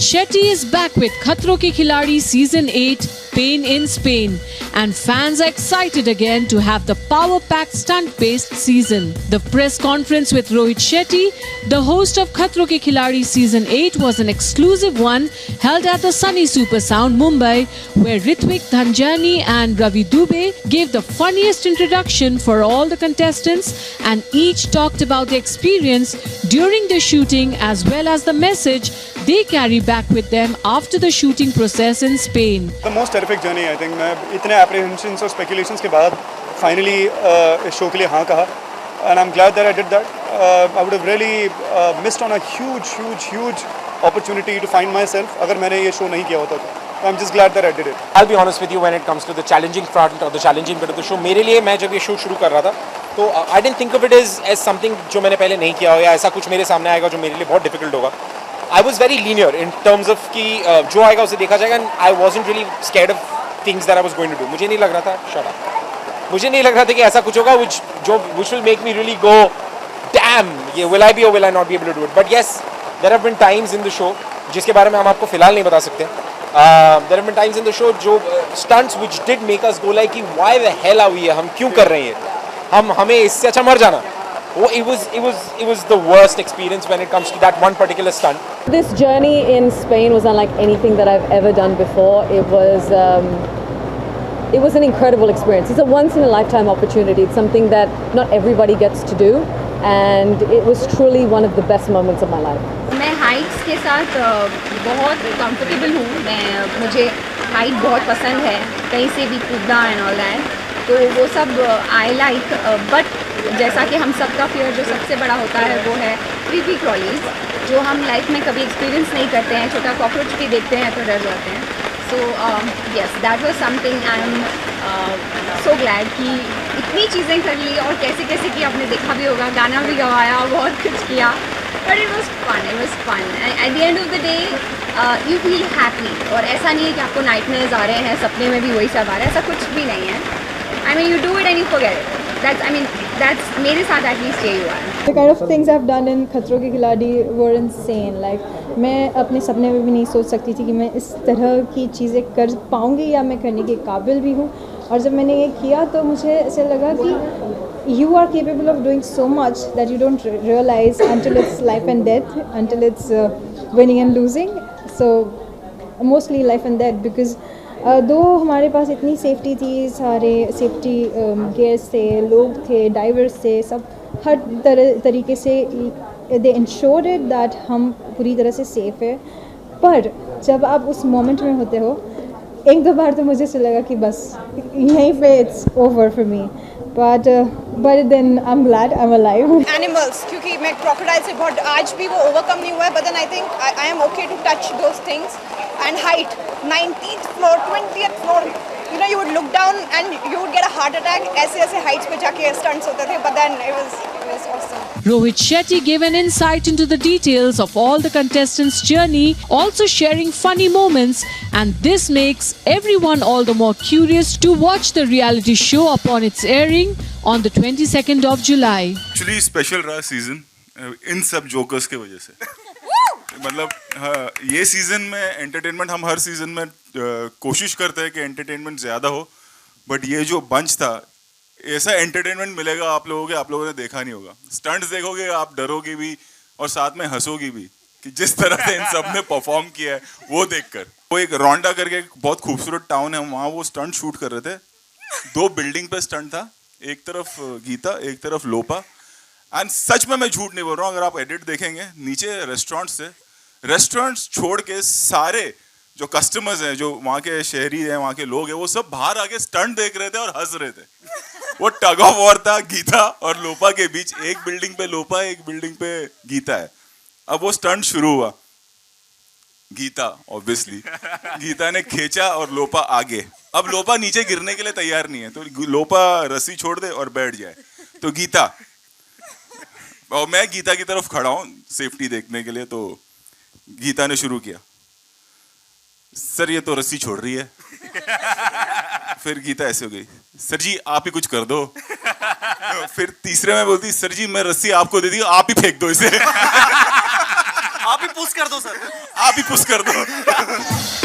Shetty is back with Khatron Ke Khiladi Season 8, Pain in Spain, and fans are excited again to have the power-packed stunt-based season. The press conference with Rohit Shetty, the host of Khatron Ke Khiladi Season 8, was an exclusive one held at the Sunny Super Sound, Mumbai, where Ritwik Dhanjani and Ravi Dubey gave the funniest introduction for all the contestants, and each talked about the experience during the shooting as well as the message they carry back with them after the shooting process in Spain. The most terrific journey, I think. मैं इतने apprehensions और speculations के बाद finally इस show के लिए हाँ कहा, and I'm glad that I did that. I would have really missed on a huge opportunity to find myself अगर मैंने ये show नहीं किया होता तो. I'm just glad that I did it. I'll be honest with you when it comes to the challenging front or the challenging bit of the show. मेरे लिए मैं जब ये show शुरू कर रहा था तो I didn't think of it as something जो मैंने पहले नहीं किया हो या ऐसा कुछ मेरे सामने आएगा जो मेरे लिए बहुत difficult होगा. I was very linear in terms of कि जो आएगा उसे देखा जाएगा, and I wasn't really scared of things that I was going to do. मुझे नहीं लग रहा था, shut up. मुझे नहीं लग रहा था कि ऐसा कुछ होगा which will make me really go, damn, will I be or will I not be able to do it? But yes, there have been times in the show जिसके बारे में हम आपको फिलहाल नहीं बता सकते. There have been times in the show जो stunts which did make us go like कि why the hell are we here? हम क्यों कर रहे हैं? हमें इससे अच्छा मर जाना. It was the worst experience when it comes to that one particular stunt. This journey in Spain was unlike anything that I've ever done before. It was an incredible experience. It's a once in a lifetime opportunity. It's something that not everybody gets to do, and it was truly one of the best moments of my life. मैं Heights के साथ बहुत comfortable हूँ. मुझे height बहुत पसंद है, कहीं से भी कूदना एंड ऑल दैट, तो वो सब आई लाइक. बट जैसा कि हम सबका फियर जो सबसे बड़ा होता है वो है क्रीपी क्रॉलीज, जो हम लाइफ में कभी एक्सपीरियंस नहीं करते हैं. छोटा कॉकरोच भी देखते हैं तो डर जाते हैं. So yes, that was something. I am so glad कि इतनी चीज़ें कर ली और कैसे कैसे कि आपने देखा भी होगा, गाना भी गवाया, बहुत कुछ किया. But it was fun. At the end of the day you feel happy. और ऐसा नहीं है कि आपको नाइटमेयर्स आ रहे हैं, सपने में भी वही सब आ रहा है, ऐसा कुछ भी नहीं है. I mean, you do it and you forget it. That's मेरे साथ at least यही हुआ है. The kind of things I've done in Khatron Ke Khiladi were insane. Like मैं अपने सपने में भी नहीं सोच सकती थी कि मैं इस तरह की चीज़ें कर पाऊँगी या मैं करने के काबिल भी हूँ. और जब मैंने ये किया तो मुझे ऐसे लगा कि you are capable of doing so much that you don't realize until it's life and death, until it's winning and losing. So mostly life and death, because दो हमारे पास इतनी सेफ्टी थी, सारे सेफ्टी गेयर्स थे, लोग थे, डाइवर्स थे, सब हर तरीके से दे इंश्योर्ड इट दैट हम पूरी तरह से सेफ़ है. पर जब आप उस मोमेंट में होते हो, एक दो बार तो मुझे ऐसा लगा कि बस यहीं पे it's over for me. but then I'm glad I'm alive. Animals, क्योंकि मैं crocodile से बहुत आज भी वो overcome नहीं हुआ है, but then I think I am okay to touch those things. And height, 19th floor, 20th floor, you know, you would look down and you would get a heart attack. ऐसे heights पे जाके stunts होते थे, but then it was awesome. Rohit Shetty gave an insight into the details of all the contestants' journey, also sharing funny moments, and this makes everyone all the more curious to watch the reality show upon its airing on the 22nd of July. Actually special रहा season इन सब jokers के वजह से. मतलब हाँ, ये season में entertainment हम हर सीजन में कोशिश करते हैं कि एंटरटेनमेंट ज़्यादा हो, बट ये जो बंच था ऐसा एंटरटेनमेंट मिलेगा आप लोगों ने देखा नहीं होगा. स्टंट्स देखोगे आप डरोगे भी और साथ में हंसोगे भी कि जिस तरह से इन सब ने परफॉर्म किया है वो देखकर. वो एक रोंडा करके एक बहुत खूबसूरत टाउन है, वहाँ वो स्टंट शूट कर रहे थे. 2 बिल्डिंग पे स्टंट था, एक तरफ गीता एक तरफ लोपा. एंड सच में मैं झूठ नहीं बोल रहा हूँ, अगर आप एडिट देखेंगे नीचे रेस्टोरेंट्स छोड़ के सारे जो कस्टमर्स हैं, जो वहाँ के शहरी हैं, वहाँ के लोग हैं, वो सब बाहर आके स्टंट देख रहे थे और हंस रहे थे. वो टग ऑफ वॉर था गीता और लोपा के बीच. एक बिल्डिंग पे लोपा है, एक बिल्डिंग पे गीता है. अब वो स्टंट शुरू हुआ, गीता ऑब्वियसली गीता ने खींचा और लोपा आगे. अब लोपा नीचे गिरने के लिए तैयार नहीं है, तो लोपा रस्सी छोड़ दे और बैठ जाए. तो गीता, और मैं गीता की तरफ खड़ा हूँ सेफ्टी देखने के लिए. तो गीता ने शुरू किया, सर ये तो रस्सी छोड़ रही है. फिर गीता ऐसे हो गई, सर जी आप ही कुछ कर दो. फिर तीसरे में बोलती, सर जी मैं रस्सी आपको दे दी, आप ही फेंक दो इसे. आप ही पुश कर दो सर। आप ही पुश कर दो।